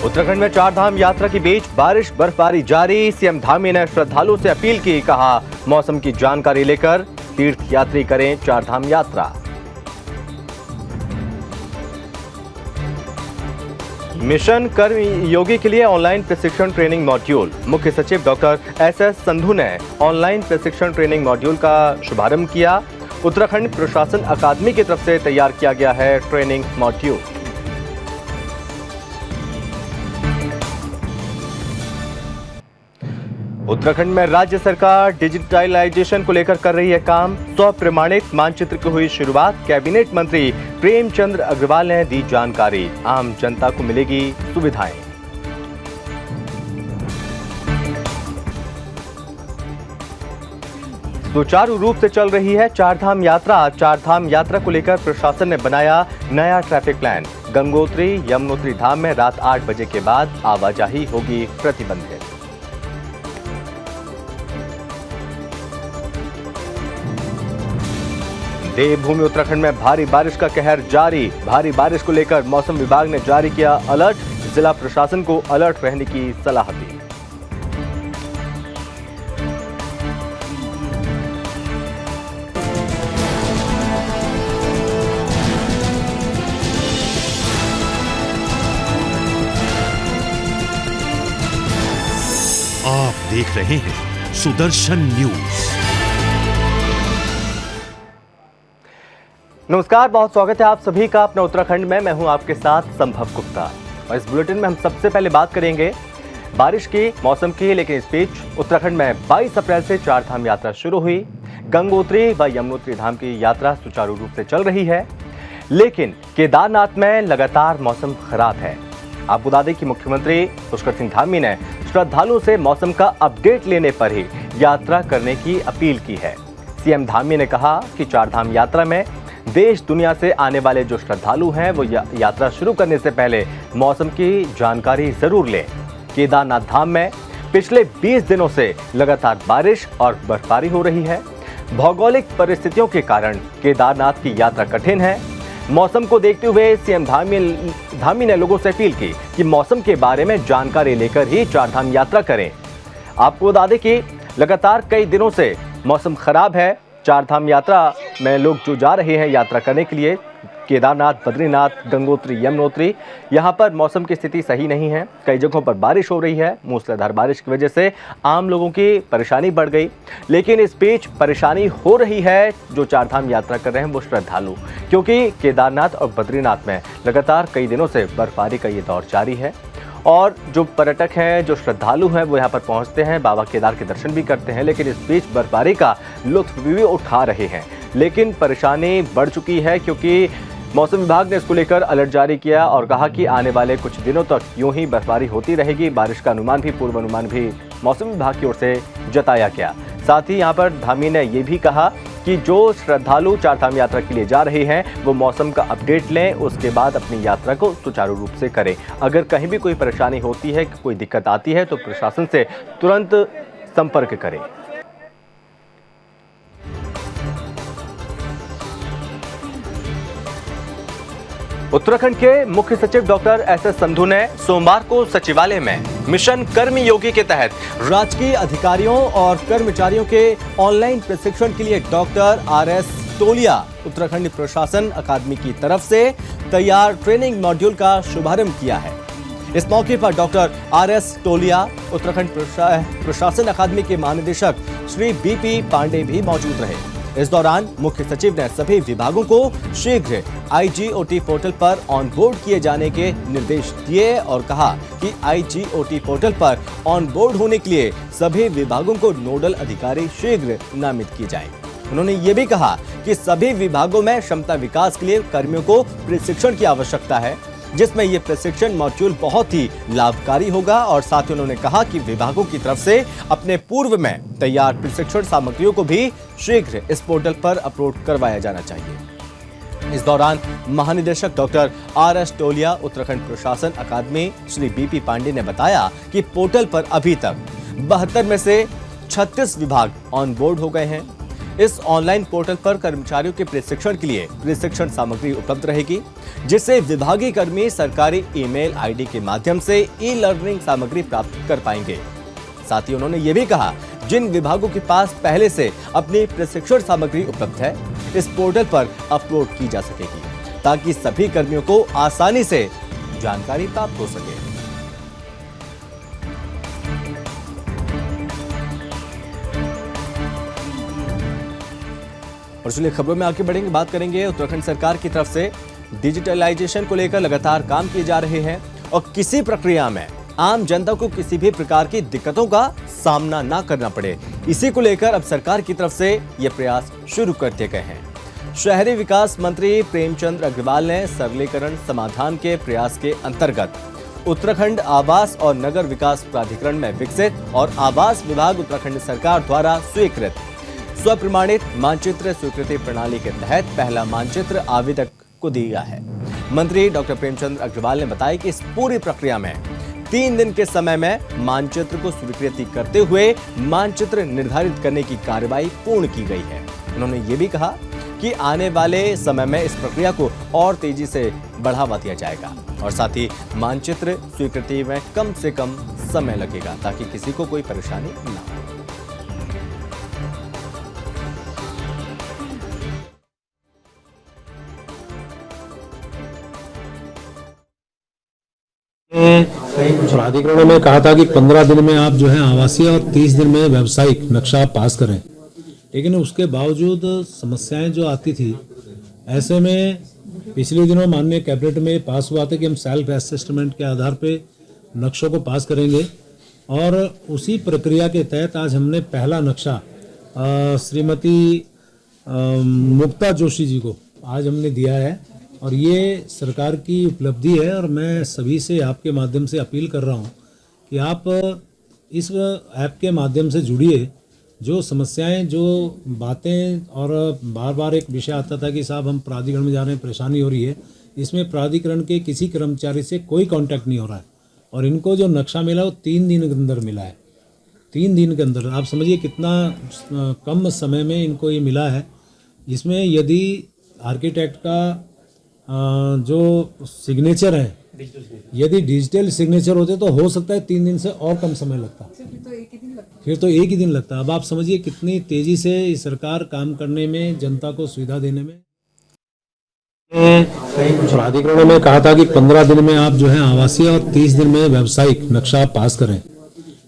उत्तराखंड में चार धाम यात्रा के बीच बारिश बर्फबारी जारी। सीएम धामी ने श्रद्धालुओं से अपील की, कहा मौसम की जानकारी लेकर तीर्थ यात्री करें चार धाम यात्रा। मिशन कर्म योगी के लिए ऑनलाइन प्रशिक्षण ट्रेनिंग मॉड्यूल। मुख्य सचिव डॉक्टर एस संधू ने ऑनलाइन प्रशिक्षण ट्रेनिंग मॉड्यूल का शुभारंभ किया। उत्तराखंड प्रशासन अकादमी की तरफ से तैयार किया गया है ट्रेनिंग मॉड्यूल। उत्तराखंड में राज्य सरकार डिजिटलाइजेशन को लेकर कर रही है काम। 100 प्रमाणित मानचित्र की हुई शुरुआत। कैबिनेट मंत्री प्रेमचंद्र अग्रवाल ने दी जानकारी। आम जनता को मिलेगी सुविधाएं। सुचारू रूप से चल रही है चारधाम यात्रा। चारधाम यात्रा को लेकर प्रशासन ने बनाया नया ट्रैफिक प्लान। गंगोत्री यमुनोत्री धाम में रात 8 बजे के बाद आवाजाही होगी प्रतिबंधित। देवभूमि उत्तराखंड में भारी बारिश का कहर जारी। भारी बारिश को लेकर मौसम विभाग ने जारी किया अलर्ट। जिला प्रशासन को अलर्ट रहने की सलाह दी। आप देख रहे हैं सुदर्शन न्यूज। नमस्कार, बहुत स्वागत है आप सभी का अपना उत्तराखंड में। मैं हूं आपके साथ संभव गुप्ता और इस बुलेटिन में हम सबसे पहले बात करेंगे बारिश की, मौसम की। लेकिन इस बीच उत्तराखंड में 22 अप्रैल से चारधाम यात्रा शुरू हुई। गंगोत्री व यमुनोत्री धाम की यात्रा सुचारू रूप से चल रही है, लेकिन केदारनाथ में लगातार मौसम खराब है। आपको बता दें कि मुख्यमंत्री पुष्कर सिंह धामी ने श्रद्धालुओं से मौसम का अपडेट लेने पर ही यात्रा करने की अपील की है। सीएम धामी ने कहा कि चारधाम यात्रा में देश दुनिया से आने वाले जो श्रद्धालु हैं वो यात्रा शुरू करने से पहले मौसम की जानकारी जरूर लें। केदारनाथ धाम में पिछले 20 दिनों से लगातार बारिश और बर्फबारी हो रही है। भौगोलिक परिस्थितियों के कारण केदारनाथ की यात्रा कठिन है। मौसम को देखते हुए सीएम धामी ने लोगों से अपील की कि मौसम के बारे में जानकारी लेकर ही चारधाम यात्रा करें। आपको बता दें कि लगातार कई दिनों से मौसम खराब है। चारधाम यात्रा में लोग जो जा रहे हैं यात्रा करने के लिए, केदारनाथ, बद्रीनाथ, गंगोत्री, यमुनोत्री, यहाँ पर मौसम की स्थिति सही नहीं है। कई जगहों पर बारिश हो रही है। मूसलाधार बारिश की वजह से आम लोगों की परेशानी बढ़ गई। लेकिन इस बीच परेशानी हो रही है जो चारधाम यात्रा कर रहे हैं वो श्रद्धालु, क्योंकि केदारनाथ और बद्रीनाथ में लगातार कई दिनों से बर्फबारी का ये दौर जारी है। और जो पर्यटक हैं, जो श्रद्धालु हैं, वो यहाँ पर पहुँचते हैं, बाबा केदार के दर्शन भी करते हैं। लेकिन इस बीच बर्फबारी का लुत्फ भी उठा रहे हैं। लेकिन परेशानी बढ़ चुकी है, क्योंकि मौसम विभाग ने इसको लेकर अलर्ट जारी किया और कहा कि आने वाले कुछ दिनों तक यूं ही बर्फबारी होती रहेगी। बारिश का अनुमान भी, पूर्वानुमान भी मौसम विभाग की ओर से जताया गया। साथ ही यहाँ पर धामी ने ये भी कहा कि जो श्रद्धालु चारधाम यात्रा के लिए जा रहे हैं वो मौसम का अपडेट लें, उसके बाद अपनी यात्रा को सुचारू रूप से करें। अगर कहीं भी कोई परेशानी होती है, कोई दिक्कत आती है तो प्रशासन से तुरंत संपर्क करें। उत्तराखंड के मुख्य सचिव डॉक्टर एस संधू ने सोमवार को सचिवालय में मिशन कर्म योगी के तहत राजकीय अधिकारियों और कर्मचारियों के ऑनलाइन प्रशिक्षण के लिए डॉक्टर RS टोलिया उत्तराखंड प्रशासन अकादमी की तरफ से तैयार ट्रेनिंग मॉड्यूल का शुभारंभ किया है। इस मौके पर डॉक्टर RS टोलिया उत्तराखंड प्रशासन अकादमी के महानिदेशक श्री BP पांडे भी मौजूद रहे। इस दौरान मुख्य सचिव ने सभी विभागों को शीघ्र IGOT पोर्टल पर ऑन बोर्ड किए जाने के निर्देश दिए और कहा कि IGOT पोर्टल पर ऑन बोर्ड होने के लिए सभी विभागों को नोडल अधिकारी शीघ्र नामित किए जाएं। उन्होंने ये भी कहा कि सभी विभागों में क्षमता विकास के लिए कर्मियों को प्रशिक्षण की आवश्यकता है, जिसमें ये प्रशिक्षण मॉड्यूल बहुत ही लाभकारी होगा। और साथ ही उन्होंने कहा कि विभागों की तरफ से अपने पूर्व में तैयार प्रशिक्षण सामग्रियों को भी शीघ्र इस पोर्टल पर अपलोड करवाया जाना चाहिए। इस दौरान महानिदेशक डॉक्टर RS टोलिया उत्तराखंड प्रशासन अकादमी श्री BP पांडे ने बताया कि पोर्टल पर अभी तक 72 में से 36 विभाग ऑन बोर्ड हो गए हैं। इस ऑनलाइन पोर्टल पर कर्मचारियों के प्रशिक्षण के लिए प्रशिक्षण सामग्री उपलब्ध रहेगी, जिससे विभागीय कर्मी सरकारी ईमेल आईडी के माध्यम से ई लर्निंग सामग्री प्राप्त कर पाएंगे। साथ ही उन्होंने ये भी कहा, जिन विभागों के पास पहले से अपनी प्रशिक्षण सामग्री उपलब्ध है, इस पोर्टल पर अपलोड की जा सकेगी, ताकि सभी कर्मियों को आसानी से जानकारी प्राप्त हो सके। और चलिए खबरों में आगे बढ़ेंगे, बात करेंगे उत्तराखंड सरकार की तरफ से डिजिटलाइजेशन को लेकर लगातार काम किए जा रहे हैं और किसी प्रक्रिया में आम जनता को किसी भी प्रकार की दिक्कतों का सामना ना करना पड़े, इसी को लेकर अब सरकार की तरफ से ये प्रयास शुरू कर दिए गए हैं। शहरी विकास मंत्री प्रेमचंद अग्रवाल ने सरलीकरण समाधान के प्रयास के अंतर्गत उत्तराखंड आवास और नगर विकास प्राधिकरण में विकसित और आवास विभाग उत्तराखंड सरकार द्वारा स्वीकृत स्वप्रमाणित मानचित्र स्वीकृति प्रणाली के तहत पहला मानचित्र आवेदक को दिया है। मंत्री डॉक्टर प्रेमचंद अग्रवाल ने बताया कि इस पूरी प्रक्रिया में 3 दिन के समय में मानचित्र को स्वीकृति करते हुए मानचित्र निर्धारित करने की कार्रवाई पूर्ण की गई है। उन्होंने ये भी कहा कि आने वाले समय में इस प्रक्रिया को और तेजी से बढ़ावा दिया जाएगा और साथ ही मानचित्र स्वीकृति में कम से कम समय लगेगा, ताकि किसी को कोई परेशानी न हो। प्राधिकरणों में कहा था कि 15 दिन में आप जो है आवासीय और 30 दिन में व्यावसायिक नक्शा पास करें, लेकिन उसके बावजूद समस्याएं जो आती थी, ऐसे में पिछले दिनों माननीय कैबिनेट में पास हुआ था कि हम सेल्फ असेसमेंट के आधार पे नक्शों को पास करेंगे और उसी प्रक्रिया के तहत आज हमने पहला नक्शा श्रीमती मुक्ता जोशी जी को आज हमने दिया है और ये सरकार की उपलब्धि है। और मैं सभी से आपके माध्यम से अपील कर रहा हूँ कि आप इस ऐप के माध्यम से जुड़िए। जो समस्याएं, जो बातें, और बार बार एक विषय आता था कि साहब हम प्राधिकरण में जा रहे हैं, परेशानी हो रही है, इसमें प्राधिकरण के किसी कर्मचारी से कोई कांटेक्ट नहीं हो रहा है और इनको जो नक्शा मिला वो 3 दिन के अंदर मिला है। 3 दिन के अंदर आप समझिए कितना कम समय में इनको ये मिला है। इसमें यदि आर्किटेक्ट का जो सिग्नेचर है, यदि डिजिटल सिग्नेचर होते तो हो सकता है 3 दिन से और कम समय लगता, फिर तो एक ही दिन लगता। अब आप समझिए कितनी तेजी से ये सरकार काम करने में, जनता को सुविधा देने में। प्राधिकरणों में कहा था कि 15 दिन में आप जो है आवासीय और 30 दिन में व्यावसायिक नक्शा पास करें,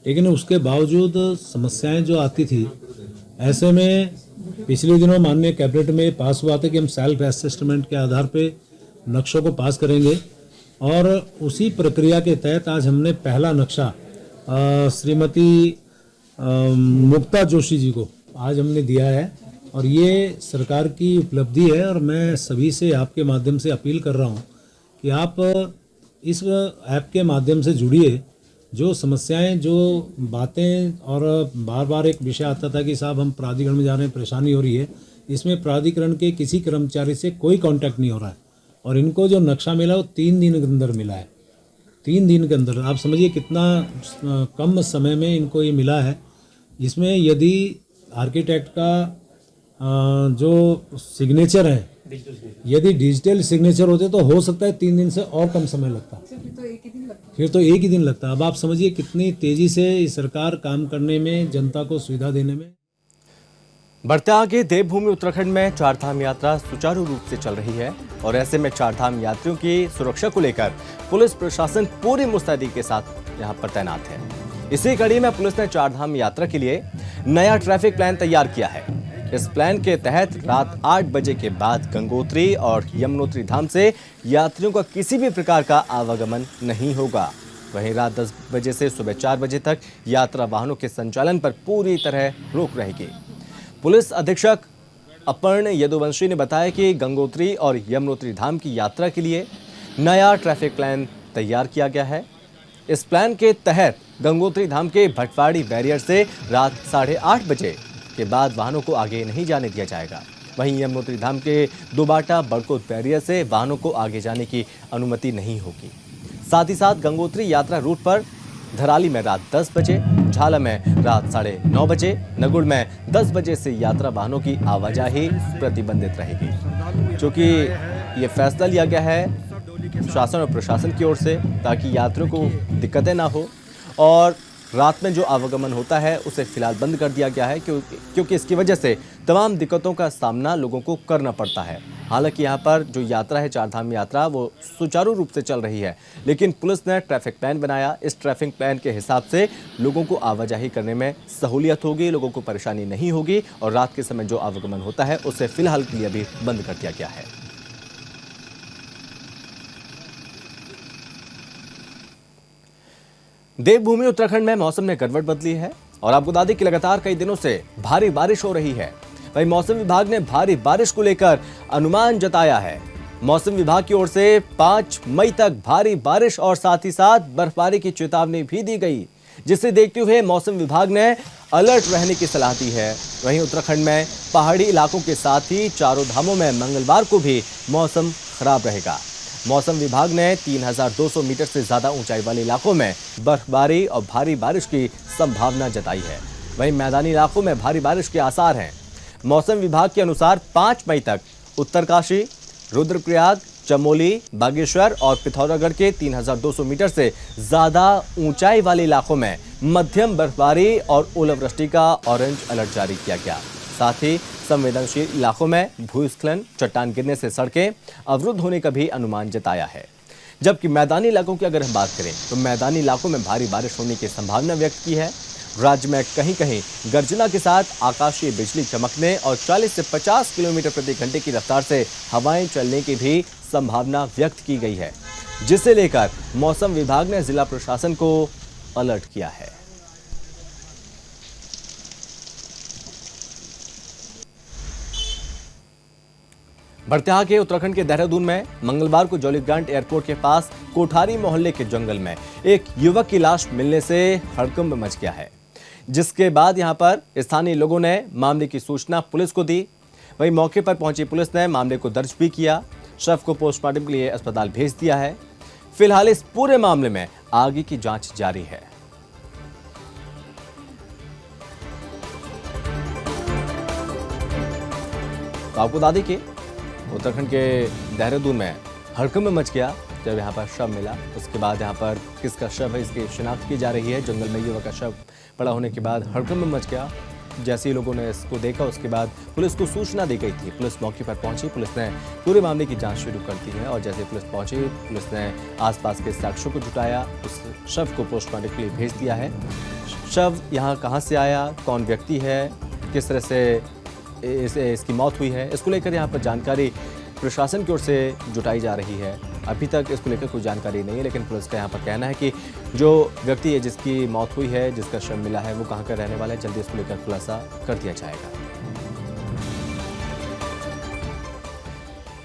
लेकिन उसके बावजूद समस्याएं जो आती थी, ऐसे में पिछले दिनों माननीय कैबिनेट में पास हुआ था कि हम सेल्फ असेसमेंट के आधार पे नक्शों को पास करेंगे और उसी प्रक्रिया के तहत आज हमने पहला नक्शा श्रीमती मुक्ता जोशी जी को आज हमने दिया है और ये सरकार की उपलब्धि है। और मैं सभी से आपके माध्यम से अपील कर रहा हूँ कि आप इस ऐप के माध्यम से जुड़िए। जो समस्याएं, जो बातें, और बार बार एक विषय आता था कि साहब हम प्राधिकरण में जा रहे हैं, परेशानी हो रही है, इसमें प्राधिकरण के किसी कर्मचारी से कोई कांटेक्ट नहीं हो रहा है और इनको जो नक्शा मिला वो 3 दिन के अंदर मिला है। 3 दिन के अंदर आप समझिए कितना कम समय में इनको ये मिला है। इसमें यदि आर्किटेक्ट का जो सिग्नेचर है, यदि डिजिटल सिग्नेचर होते तो हो सकता है 3 दिन से और कम समय लगता, फिर तो एक ही दिन लगता। अब आप समझिए कितनी तेजी से ये सरकार काम करने में, जनता को सुविधा देने में। बढ़ते आगे, देवभूमि उत्तराखंड में चारधाम यात्रा सुचारू रूप से चल रही है और ऐसे में चारधाम यात्रियों की सुरक्षा को लेकर पुलिस प्रशासन पूरी मुस्तैदी के साथ यहां पर तैनात है। इसी कड़ी में पुलिस ने चारधाम यात्रा के लिए नया ट्रैफिक प्लान तैयार किया है। इस प्लान के तहत रात 8 बजे के बाद गंगोत्री और यमुनोत्री धाम से यात्रियों का किसी भी प्रकार का आवागमन नहीं होगा। वहीं रात 10 बजे से सुबह 4 बजे तक यात्रा वाहनों के संचालन पर पूरी तरह रोक रहेगी। पुलिस अधीक्षक अपर्ण यदुवंशी ने बताया कि गंगोत्री और यमुनोत्री धाम की यात्रा के लिए नया ट्रैफिक प्लान तैयार किया गया है। इस प्लान के तहत गंगोत्री धाम के भटवाड़ी बैरियर से रात 8:30 बजे के बाद वाहनों को आगे नहीं जाने दिया जाएगा। वहीं यमुनोत्री धाम के दुबाटा बड़कोट बैरियर से वाहनों को आगे जाने की अनुमति नहीं होगी। साथ ही साथ गंगोत्री यात्रा रूट पर धराली में रात 10 बजे झाला में रात 9:30 बजे, नगुड़ में 10 बजे से यात्रा वाहनों की आवाजाही प्रतिबंधित रहेगी। चूंकि ये फैसला लिया गया है शासन और प्रशासन की ओर से ताकि यात्रियों को दिक्कतें ना हो और रात में जो आवागमन होता है उसे फिलहाल बंद कर दिया गया है क्योंकि इसकी वजह से तमाम दिक्कतों का सामना लोगों को करना पड़ता है। हालांकि यहाँ पर जो यात्रा है, चारधाम यात्रा, वो सुचारू रूप से चल रही है, लेकिन पुलिस ने ट्रैफिक प्लान बनाया। इस ट्रैफिक प्लान के हिसाब से लोगों को आवाजाही करने में सहूलियत होगी, लोगों को परेशानी नहीं होगी और रात के समय जो आवागमन होता है उसे फिलहाल के लिए भी बंद कर दिया गया है। देवभूमि उत्तराखंड में मौसम ने करवट बदली है और आपको बता दें कि लगातार कई दिनों से भारी बारिश हो रही है। वहीं मौसम विभाग ने भारी बारिश को लेकर अनुमान जताया है। मौसम विभाग की ओर से 5 मई तक भारी बारिश और साथ ही साथ बर्फबारी की चेतावनी भी दी गई, जिसे देखते हुए मौसम विभाग ने अलर्ट रहने की सलाह दी है। वहीं उत्तराखंड में पहाड़ी इलाकों के साथ ही चारों धामों में मंगलवार को भी मौसम खराब रहेगा। मौसम विभाग ने 3200 मीटर से ज्यादा ऊंचाई वाले इलाकों में बर्फबारी और भारी बारिश की संभावना जताई है। वहीं मैदानी इलाकों में भारी बारिश के आसार हैं। मौसम विभाग के अनुसार 5 मई तक उत्तरकाशी, रुद्रप्रयाग, चमोली, बागेश्वर और पिथौरागढ़ के 3200 मीटर से ज्यादा ऊंचाई वाले इलाकों में मध्यम बर्फबारी और ओलावृष्टि का ऑरेंज अलर्ट जारी किया गया। साथ ही संवेदनशील इलाकों में भूस्खलन, चट्टान गिरने से सड़कें अवरुद्ध होने का भी अनुमान जताया है। जबकि मैदानी इलाकों की अगर हम बात करें तो मैदानी इलाकों में भारी बारिश होने की संभावना व्यक्त की है। राज्य में कहीं कहीं गर्जना के साथ आकाशीय बिजली चमकने और 40 से 50 किलोमीटर प्रति घंटे की रफ्तार से हवाएं चलने की भी संभावना व्यक्त की गई है, जिसे लेकर मौसम विभाग ने जिला प्रशासन को अलर्ट किया है। बढ़ते आगे उत्तराखंड के देहरादून में मंगलवार को जौलीग्रांट एयरपोर्ट के पास कोठारी मोहल्ले के जंगल में एक युवक की लाश मिलने से हड़कंप मच गया है, जिसके बाद यहां पर स्थानीय लोगों ने मामले की सूचना पुलिस को दी। वहीं मौके पर पहुंची पुलिस ने मामले को दर्ज भी किया। शव को पोस्टमार्टम के लिए अस्पताल भेज दिया है। फिलहाल इस पूरे मामले में आगे की जांच जारी है। तो आपको बता दें कि उत्तराखंड के देहरादून में हड़कंप मच गया जब यहाँ पर शव मिला। उसके बाद यहाँ पर किसका शव है इसकी शिनाख्त की जा रही है। जंगल में युवक का शव पड़ा होने के बाद हड़कंप मच गया। जैसे ही लोगों ने इसको देखा उसके बाद पुलिस को सूचना दी गई थी। पुलिस मौके पर पहुंची, पुलिस ने पूरे मामले की जांच शुरू कर दी है और जैसे पुलिस पहुंची पुलिस ने आसपास के साक्ष्यों को जुटाया, उस शव को पोस्टमार्टम के लिए भेज दिया है। शव यहाँ कहाँ से आया, कौन व्यक्ति है, किस तरह से इसकी मौत हुई है, इसको लेकर यहाँ पर जानकारी प्रशासन की ओर से जुटाई जा रही है। अभी तक इसको लेकर कोई जानकारी नहीं है, लेकिन पुलिस का यहाँ पर कहना है कि जो व्यक्ति है जिसकी मौत हुई है, जिसका शव मिला है, वो कहाँ का रहने वाला है, जल्दी इसको लेकर खुलासा कर दिया जाएगा।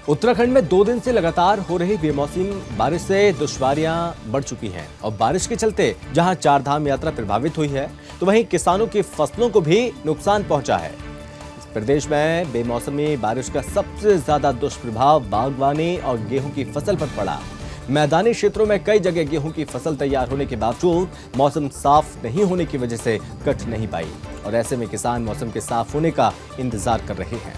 उत्तराखंड में 2 दिन से लगातार हो रही बेमौसम बारिश से दुश्वारियां बढ़ चुकी हैं और बारिश के चलते जहां चारधाम यात्रा प्रभावित हुई है, तो वहीं किसानों की फसलों को भी नुकसान पहुंचा है। प्रदेश में बेमौसमी बारिश का सबसे ज्यादा दुष्प्रभाव बागवानी और गेहूं की फसल पर पड़ा। मैदानी क्षेत्रों में कई जगह गेहूं की फसल तैयार होने के बावजूद मौसम साफ नहीं होने की वजह से कट नहीं पाई और ऐसे में किसान मौसम के साफ होने का इंतजार कर रहे हैं।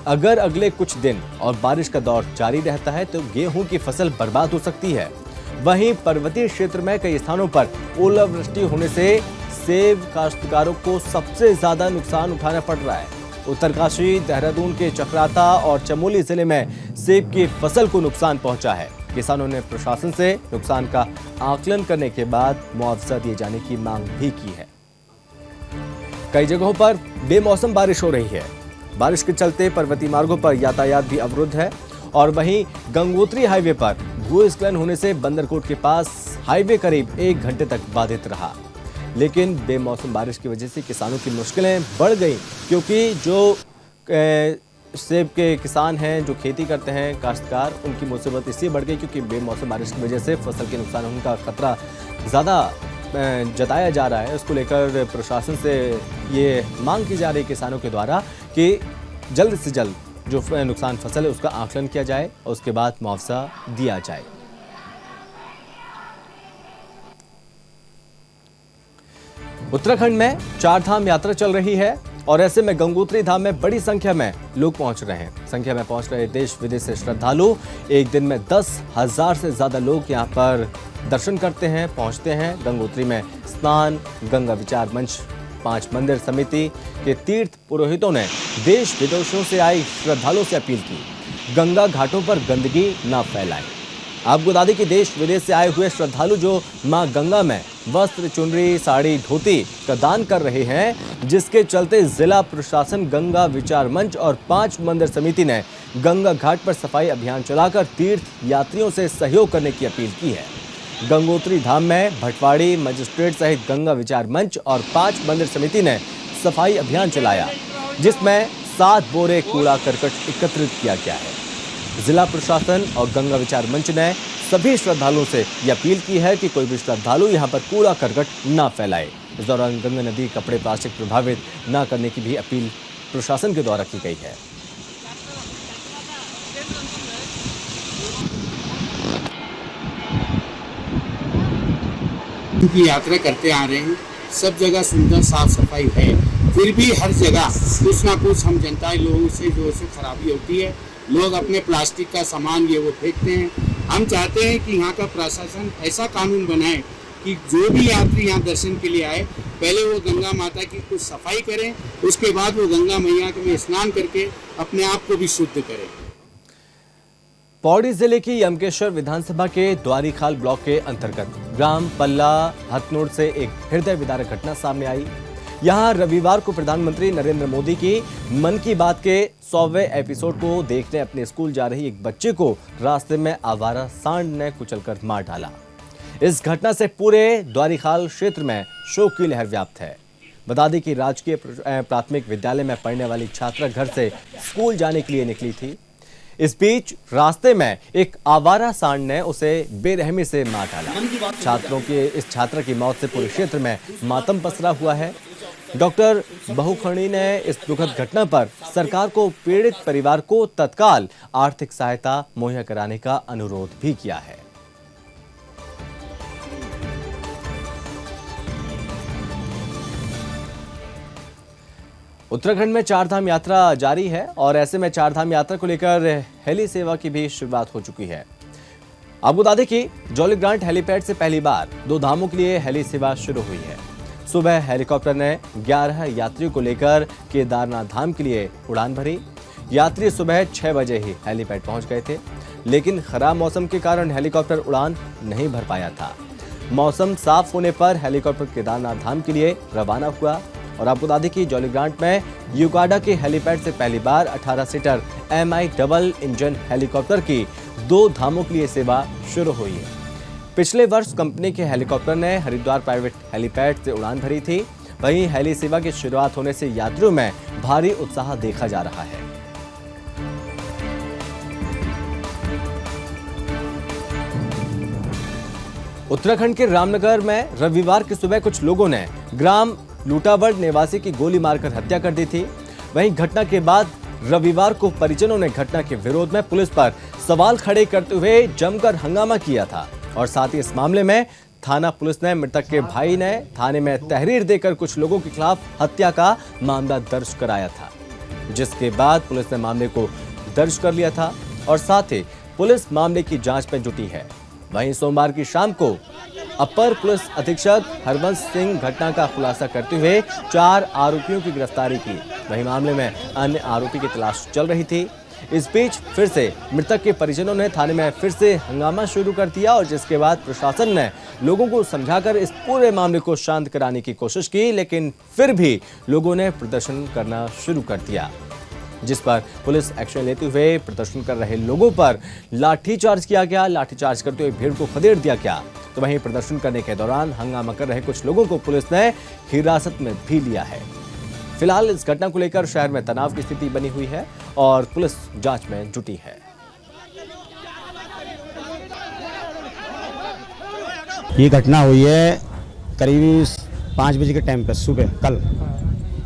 अगर अगले कुछ दिन और बारिश का दौर जारी रहता है तो गेहूं की फसल बर्बाद हो सकती है। वहीं पर्वतीय क्षेत्र में कई स्थानों पर ओलावृष्टि होने से सेब काश्तकारों को सबसे ज्यादा नुकसान उठाना पड़ रहा है। उत्तरकाशी, देहरादून के चक्राता और चमोली जिले में सेब की फसल को नुकसान पहुंचा है। किसानों ने प्रशासन से नुकसान का आकलन करने के बाद मुआवजा दिए जाने की मांग भी की है। कई जगहों पर बेमौसम बारिश हो रही है। बारिश के चलते पर्वतीय मार्गों पर यातायात भी अवरुद्ध है और वहीं गंगोत्री हाईवे पर भूस्खलन होने से बंदरकोट के पास हाईवे करीब 1 घंटे तक बाधित रहा। लेकिन बेमौसम बारिश की वजह से किसानों की मुश्किलें बढ़ गई, क्योंकि जो सेब के किसान हैं, जो खेती करते हैं, काश्तकार, उनकी मुसीबत इसलिए बढ़ गई क्योंकि बेमौसम बारिश की वजह से फसल के नुकसान होने का खतरा ज़्यादा जताया जा रहा है। उसको लेकर प्रशासन से ये मांग की जा रही है किसानों के द्वारा कि जल्द से जल्द जो नुकसान फसल है उसका आकलन किया जाए और उसके बाद मुआवजा दिया जाए। उत्तराखंड में चार धाम यात्रा चल रही है और ऐसे में गंगोत्री धाम में बड़ी संख्या में लोग पहुंच रहे हैं। संख्या में पहुंच रहे देश विदेश से श्रद्धालु एक दिन में 10,000 से ज्यादा लोग यहां पर दर्शन करते हैं, पहुंचते हैं। गंगोत्री में स्नान, गंगा विचार मंच, 5 मंदिर समिति के तीर्थ पुरोहितों ने देश विदेशों से आए श्रद्धालुओं से अपील की, गंगा घाटों पर गंदगी न फैलाएं। आपको बता दें कि देश विदेश से आए हुए श्रद्धालु जो मां गंगा में वस्त्र, चुनरी, साड़ी, धोती का दान कर रहे हैं, जिसके चलते जिला प्रशासन, गंगा विचार मंच और 5 मंदिर समिति ने गंगा घाट पर सफाई अभियान चलाकर तीर्थ यात्रियों से सहयोग करने की अपील की है। गंगोत्री धाम में भटवाड़ी मजिस्ट्रेट सहित गंगा विचार मंच और 5 मंदिर समिति ने सफाई अभियान चलाया, जिसमें 7 बोरे कूड़ा करकट एकत्रित किया गया है। जिला प्रशासन और गंगा विचार मंच ने सभी श्रद्धालुओं से यह अपील की है कि कोई भी श्रद्धालु यहां पर कूड़ा करकट न फैलाए। इस दौरान गंगा नदी कपड़े प्लास्टिक प्रभावित न करने की भी अपील प्रशासन के द्वारा की गई है। की यात्रा करते आ रहे हैं, सब जगह सुंदर साफ सफाई है, फिर भी हर जगह कुछ ना कुछ हम जनता लोगों से जो से खराबी होती है। लोग अपने प्लास्टिक का सामान ये वो फेंकते हैं। हम चाहते हैं कि यहाँ का प्रशासन ऐसा कानून बनाए कि जो भी यात्री यहाँ दर्शन के लिए आए, पहले वो गंगा माता की कुछ सफाई करें, उसके बाद वो गंगा मैया में स्नान करके अपने आप को भी शुद्ध करें। पौड़ी जिले की यमकेश्वर विधानसभा के द्वारीखाल ब्लॉक के अंतर्गत ग्राम पल्ला हथनोड़ से एक हृदय विदारक घटना सामने आई। यहां रविवार को प्रधानमंत्री नरेंद्र मोदी की मन की बात के 100वें एपिसोड को देखने अपने स्कूल जा रही एक बच्चे को रास्ते में आवारा सांड ने कुचलकर मार डाला। इस घटना से पूरे द्वारीखाल क्षेत्र में शोक की लहर व्याप्त है। बता दें कि राजकीय प्राथमिक विद्यालय में पढ़ने वाली छात्रा घर से स्कूल जाने के लिए निकली थी। इस बीच रास्ते में एक आवारा सांड ने उसे बेरहमी से मार डाला। छात्रों की इस छात्रा की मौत से पूरे क्षेत्र में मातम पसरा हुआ है। डॉक्टर बहुखणी ने इस दुखद घटना पर सरकार को पीड़ित परिवार को तत्काल आर्थिक सहायता मुहैया कराने का अनुरोध भी किया है। उत्तराखंड में चारधाम यात्रा जारी है और ऐसे में चारधाम यात्रा को लेकर हेली सेवा की भी शुरुआत हो चुकी है। आपको बता दें कि जौलीग्रांट हेलीपैड से पहली बार 2 धामों के लिए हेली सेवा शुरू हुई है। सुबह हेलीकॉप्टर ने 11 यात्रियों को लेकर केदारनाथ धाम के लिए उड़ान भरी। यात्री सुबह 6 बजे ही हेलीपैड पहुंच गए थे, लेकिन खराब मौसम के कारण हेलीकॉप्टर उड़ान नहीं भर पाया था। मौसम साफ होने पर हेलीकॉप्टर केदारनाथ धाम के लिए रवाना हुआ। और आपको बता दें कि जौलीग्रांट में यूकाडा के हेलीपैड से पहली बार 18 seater MI double engine helicopter की 2 धामों के लिए सेवा शुरू हुई है। पिछले वर्ष कंपनी के हेलीकॉप्टर ने हरिद्वार प्राइवेट हेलीपैड से उड़ान भरी थी। वहीं हेली सेवा की शुरुआत होने से यात्रियों में भारी उत्साह देखा जा रहा है। उत्तराखंड के रामनगर में रविवार की सुबह कुछ लोगों ने ग्राम लूटावड़ निवासी की गोली मारकर हत्या कर दी थी। वहीं घटना के बाद रविवार को परिजनों ने घटना के विरोध में पुलिस पर सवाल खड़े करते हुए जमकर हंगामा किया था और साथ ही इस मामले में थाना पुलिस ने मृतक के भाई ने थाने में तहरीर देकर कुछ लोगों के खिलाफ हत्या का मामला दर्ज कराया था, जिसके बाद पुलिस ने मामले को दर्ज कर लिया था और साथ ही पुलिस मामले की जांच में जुटी है। वहीं सोमवार की शाम को अपर पुलिस अधीक्षक हरवंश सिंह घटना का खुलासा करते हुए 4 आरोपियों की गिरफ्तारी की। वहीं मामले में अन्य आरोपी की तलाश चल रही थी। इस बीच फिर से मृतक के परिजनों ने थाने में फिर से हंगामा शुरू कर दिया और जिसके बाद प्रशासन ने लोगों को समझाकर इस पूरे मामले को शांत कराने की कोशिश की, लेकिन फिर भी लोगों ने प्रदर्शन करना शुरू कर दिया, जिस पर पुलिस एक्शन लेते हुए प्रदर्शन कर रहे लोगों पर लाठीचार्ज किया गया। लाठीचार्ज करते हुए भीड़ को खदेड़ दिया गया। तो वहीं प्रदर्शन करने के दौरान हंगामा कर रहे कुछ लोगों को पुलिस ने हिरासत में भी लिया है। फिलहाल इस घटना को लेकर शहर में तनाव की स्थिति बनी हुई है और पुलिस जांच में जुटी है। ये घटना हुई है करीब 5 बजे के टाइम पर सुबह कल।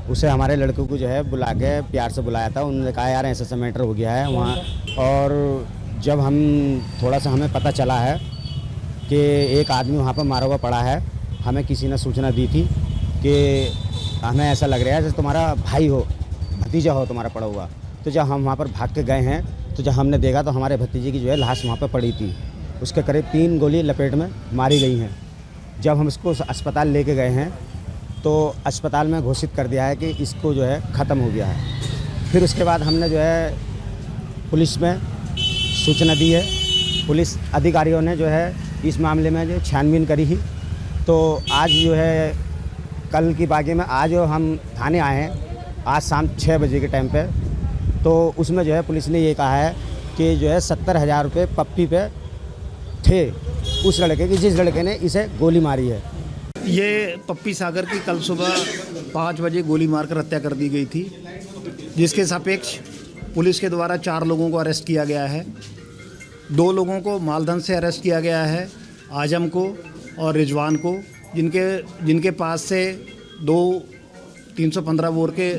उसे हमारे लड़कों को जो है बुला के प्यार से बुलाया था। उन्होंने कहा यार ऐसा मैटर हो गया है वहाँ। और जब हम थोड़ा सा हमें पता चला है कि एक आदमी वहाँ पर मारा हुआ पड़ा है, हमें किसी ने सूचना दी थी कि हमें ऐसा लग रहा है जैसे तुम्हारा भाई हो, भतीजा हो तुम्हारा पड़ा हुआ। तो जब हम वहाँ पर भाग के गए हैं तो जब हमने देखा तो हमारे भतीजे की जो है लाश वहाँ पर पड़ी थी। उसके करीब 3 गोली लपेट में मारी गई हैं। जब हम इसको अस्पताल लेके गए हैं तो अस्पताल में घोषित कर दिया है कि इसको जो है ख़त्म हो गया है। फिर उसके बाद हमने जो है पुलिस में सूचना दी है। पुलिस अधिकारियों ने जो है इस मामले में जो छानबीन करी ही। तो आज जो है कल की बाकी में आज हम थाने आए हैं आज शाम 6 बजे के टाइम पे। तो उसमें जो है पुलिस ने ये कहा है कि जो है 70,000 रुपये पप्पी पे थे उस लड़के की जिस लड़के ने इसे गोली मारी है। ये पप्पी सागर की कल सुबह 5 बजे गोली मारकर हत्या कर दी गई थी, जिसके सापेक्ष पुलिस के द्वारा 4 लोगों को अरेस्ट किया गया है। 2 लोगों को मालदन से अरेस्ट किया गया है, आजम को और रिजवान को, जिनके पास से 2 315 बोर के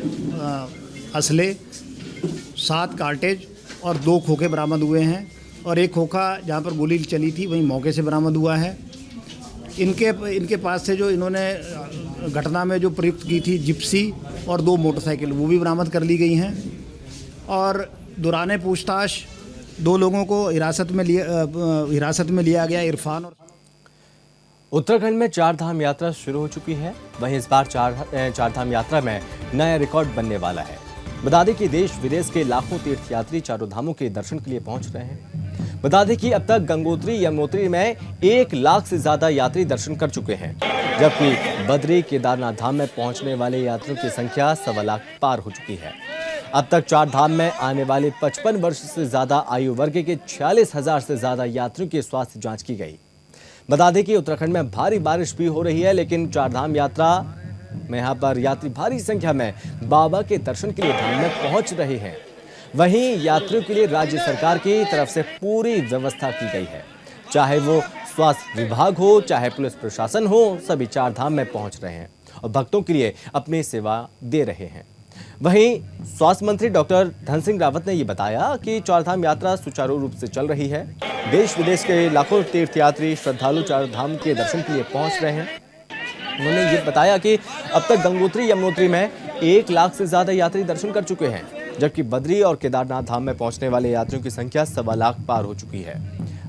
असले, 7 कार्टेज और 2 खोखे बरामद हुए हैं। और एक खोखा जहाँ पर गोली चली थी वहीं मौके से बरामद हुआ है। इनके पास से जो इन्होंने घटना में जो प्रयुक्त की थी जिप्सी और 2 मोटरसाइकिल वो भी बरामद कर ली गई हैं। और दौरान पूछताछ 2 लोगों को हिरासत में लिया गया, इरफान और। उत्तराखंड में 4 धाम यात्रा शुरू हो चुकी है। वहीं इस बार 4 धाम यात्रा में नया रिकॉर्ड बनने वाला है। बता दें कि देश विदेश के लाखों तीर्थयात्री चारों धामों के दर्शन के लिए पहुंच रहे हैं। बता दें कि अब तक गंगोत्री यमुनोत्री में 1 लाख से ज्यादा यात्री दर्शन कर चुके हैं, जबकि बद्री केदारनाथ धाम में पहुंचने वाले यात्रियों की संख्या 1.25 लाख पार हो चुकी है। अब तक 4 धाम में आने वाले 55 वर्ष से ज्यादा आयु वर्ग के 46,000 से ज्यादा यात्रियों की स्वास्थ्य जांच की गई। बता दें कि उत्तराखंड में भारी बारिश भी हो रही है, लेकिन 4 धाम यात्रा में यहाँ पर यात्री भारी संख्या में बाबा के दर्शन के लिए धाम में पहुंच रहे हैं। वहीं यात्रियों के लिए राज्य सरकार की तरफ से पूरी व्यवस्था की गई है। चाहे वो स्वास्थ्य विभाग हो, चाहे पुलिस प्रशासन हो, सभी 4 धाम में पहुंच रहे हैं और भक्तों के लिए अपनी सेवा दे रहे हैं। वहीं स्वास्थ्य मंत्री डॉक्टर धन सिंह रावत ने ये बताया कि 4 धाम यात्रा सुचारू रूप से चल रही है। देश विदेश के लाखों तीर्थयात्री श्रद्धालु 4 धाम के दर्शन के लिए पहुंच रहे हैं। उन्होंने ये बताया कि अब तक गंगोत्री यमुनोत्री में 1 लाख से ज्यादा यात्री दर्शन कर चुके हैं, जबकि बद्री और केदारनाथ धाम में पहुंचने वाले यात्रियों की संख्या 1.25 लाख पार हो चुकी है।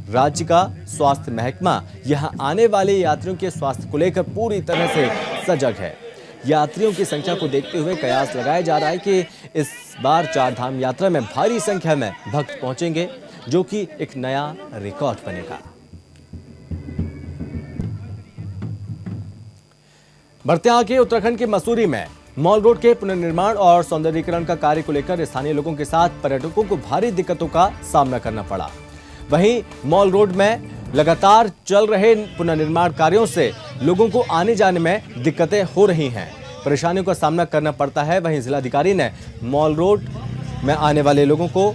राज्य का स्वास्थ्य महकमा यहां आने वाले यात्रियों के स्वास्थ्य को लेकर पूरी तरह से सजग है। यात्रियों की संख्या को देखते हुए कयास लगाया जा रहा है कि इस बार 4 धाम यात्रा में भारी संख्या में भक्त पहुंचेंगे, जो कि एक नया रिकॉर्ड बनेगा। बढ़ते आगे उत्तराखंड के मसूरी में मॉल रोड के पुनर्निर्माण और सौंदर्यीकरण का कार्य को लेकर स्थानीय लोगों के साथ पर्यटकों को भारी दिक्कतों का सामना करना पड़ा। वहीं मॉल रोड में लगातार चल रहे पुनर्निर्माण कार्यों से लोगों को आने जाने में दिक्कतें हो रही हैं, परेशानियों का सामना करना पड़ता है। वहीं जिलाधिकारी ने मॉल रोड में आने वाले लोगों को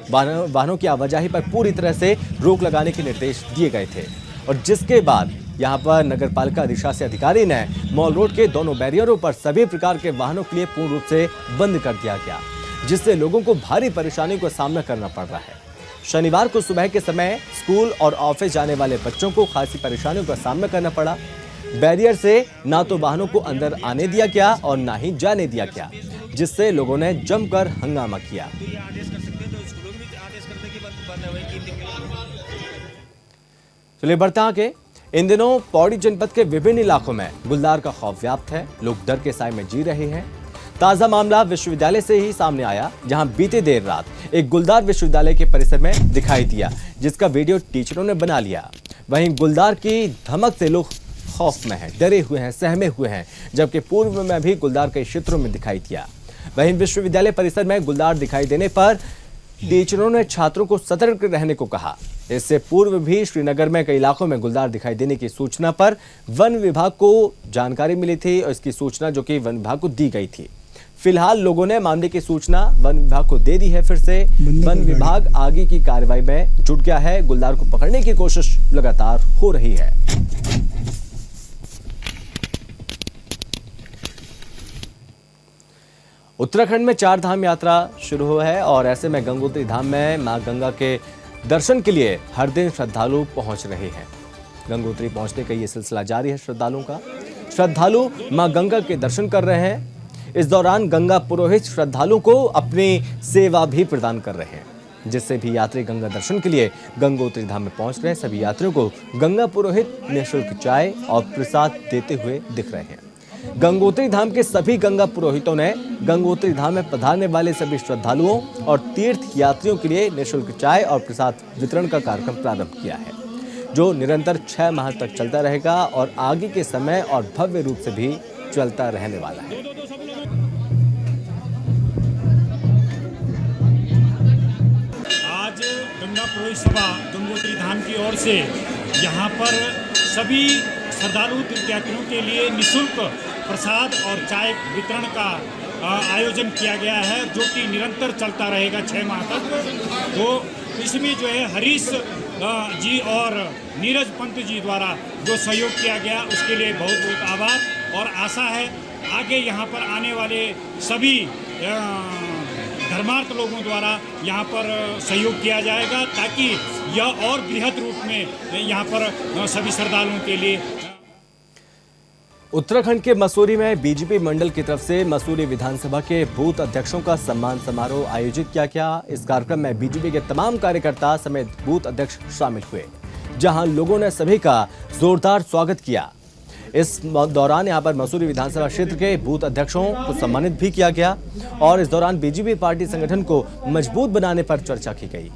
वाहनों की आवाजाही पर पूरी तरह से रोक लगाने के निर्देश दिए गए थे, और जिसके बाद यहां पर नगरपालिका अधिशासी अधिकारी ने मॉल रोड के दोनों बैरियरों पर सभी प्रकार के वाहनों के लिए पूर्ण रूप से बंद कर दिया गया, जिससे लोगों को भारी परेशानियों का सामना करना पड़ रहा है। शनिवार को सुबह के समय स्कूल और ऑफिस जाने वाले बच्चों को खासी परेशानियों का सामना करना पड़ा। बैरियर से ना तो वाहनों को अंदर आने दिया गया और ना ही जाने दिया गया, जिससे लोगों ने जमकर हंगामा किया। चलिए बढ़ते आगे। इन दिनों पौड़ी जनपद के विभिन्न इलाकों में गुलदार का खौफ व्याप्त है। लोग डर के साए में जी रहे हैं। ताजा मामला विश्वविद्यालय से ही सामने आया, जहां बीते देर रात एक गुलदार विश्वविद्यालय के परिसर में दिखाई दिया, जिसका वीडियो टीचरों ने बना लिया। वहीं गुलदार की धमक से लोग खौफ में हैं, डरे हुए हैं, सहमे हुए हैं, जबकि पूर्व में भी गुलदार कई क्षेत्रों में दिखाई दिया। वहीं विश्वविद्यालय परिसर में गुलदार दिखाई देने पर टीचरों ने छात्रों को सतर्क रहने को कहा। इससे पूर्व भी श्रीनगर में कई इलाकों में गुलदार दिखाई देने की सूचना पर वन विभाग को जानकारी मिली थी, और इसकी सूचना जो कि वन विभाग को दी गई थी। फिलहाल लोगों ने मामले की सूचना वन विभाग को दे दी है। फिर से वन विभाग आगे की कार्रवाई में जुट गया है। गुलदार को पकड़ने की कोशिश लगातार हो रही है। उत्तराखंड में 4 धाम यात्रा शुरू हुआ है, और ऐसे में गंगोत्री धाम में मां गंगा के दर्शन के लिए हर दिन श्रद्धालु पहुंच रहे हैं। गंगोत्री पहुंचने का ये सिलसिला जारी है श्रद्धालुओं का। श्रद्धालु मां गंगा के दर्शन कर रहे हैं। इस दौरान गंगा पुरोहित श्रद्धालुओं को अपनी सेवा भी प्रदान कर रहे हैं, जिससे भी यात्री गंगा दर्शन के लिए गंगोत्री धाम में पहुंच रहे हैं। सभी यात्रियों को गंगा पुरोहित निःशुल्क चाय और प्रसाद देते हुए दिख रहे हैं। गंगोत्री धाम के सभी गंगा पुरोहितों ने गंगोत्री धाम में पधारने वाले सभी श्रद्धालुओं और तीर्थ यात्रियों के लिए निःशुल्क चाय और प्रसाद वितरण का कार्यक्रम प्रारंभ किया है, जो निरंतर 6 माह तक चलता रहेगा और आगे के समय और भव्य रूप से भी चलता रहने वाला है। आज गंगा पुरोहित सभा गंगोत्री धाम की ओर से यहाँ पर सभी श्रद्धालु तीर्थयात्रियों के लिए निःशुल्क प्रसाद और चाय वितरण का आयोजन किया गया है, जो कि निरंतर चलता रहेगा 6 माह तक। तो इसमें जो है हरीश जी और नीरज पंत जी द्वारा जो सहयोग किया गया उसके लिए बहुत बहुत आभार, और आशा है आगे यहाँ पर आने वाले सभी धर्मार्थ लोगों द्वारा यहाँ पर सहयोग किया जाएगा, ताकि यह और बृहद रूप में यहाँ पर सभी श्रद्धालुओं के लिए। उत्तराखंड के मसूरी में बीजेपी मंडल की तरफ से मसूरी विधानसभा के बूथ अध्यक्षों का सम्मान समारोह आयोजित किया गया। इस कार्यक्रम में बीजेपी के तमाम कार्यकर्ता समेत बूथ अध्यक्ष शामिल हुए, जहां लोगों ने सभी का जोरदार स्वागत किया। इस दौरान यहां पर मसूरी विधानसभा क्षेत्र के बूथ अध्यक्षों को सम्मानित भी किया गया और इस दौरान बीजेपी पार्टी संगठन को मजबूत बनाने पर चर्चा की गई।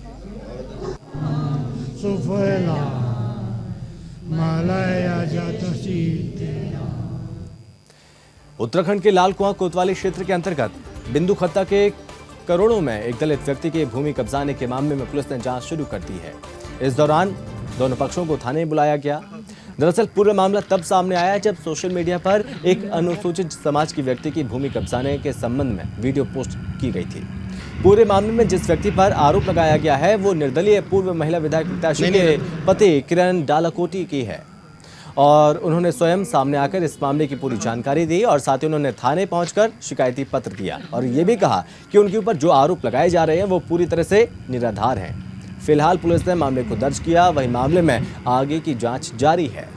उत्तराखंड के लाल कुआं कोतवाली क्षेत्र के अंतर्गत बिंदु खत्ता के करोड़ों में एक दलित व्यक्ति की भूमि कब्जाने के मामले में पुलिस ने जांच शुरू कर दी है। इस दौरान दोनों पक्षों को थाने बुलाया गया। दरअसल पूरा मामला तब सामने आया जब सोशल मीडिया पर एक अनुसूचित समाज की व्यक्ति की भूमि कब्जाने के संबंध में वीडियो पोस्ट की गई थी। पूरे मामले में जिस व्यक्ति पर आरोप लगाया गया है वो निर्दलीय पूर्व महिला विधायक प्रत्याशी के पति किरण डालाकोटी की है और उन्होंने स्वयं सामने आकर इस मामले की पूरी जानकारी दी और साथ ही उन्होंने थाने पहुंचकर शिकायती पत्र दिया और ये भी कहा कि उनके ऊपर जो आरोप लगाए जा रहे हैं वो पूरी तरह से निराधार हैं। फिलहाल पुलिस ने मामले को दर्ज किया, वहीं मामले में आगे की जांच जारी है।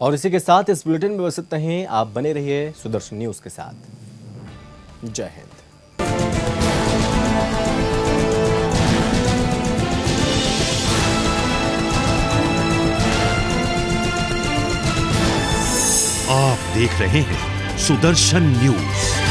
और इसी के साथ इस बुलेटिन में बस इतना ही। आप बने रहिए सुदर्शन न्यूज के साथ। जय हिंद। आप देख रहे हैं सुदर्शन न्यूज।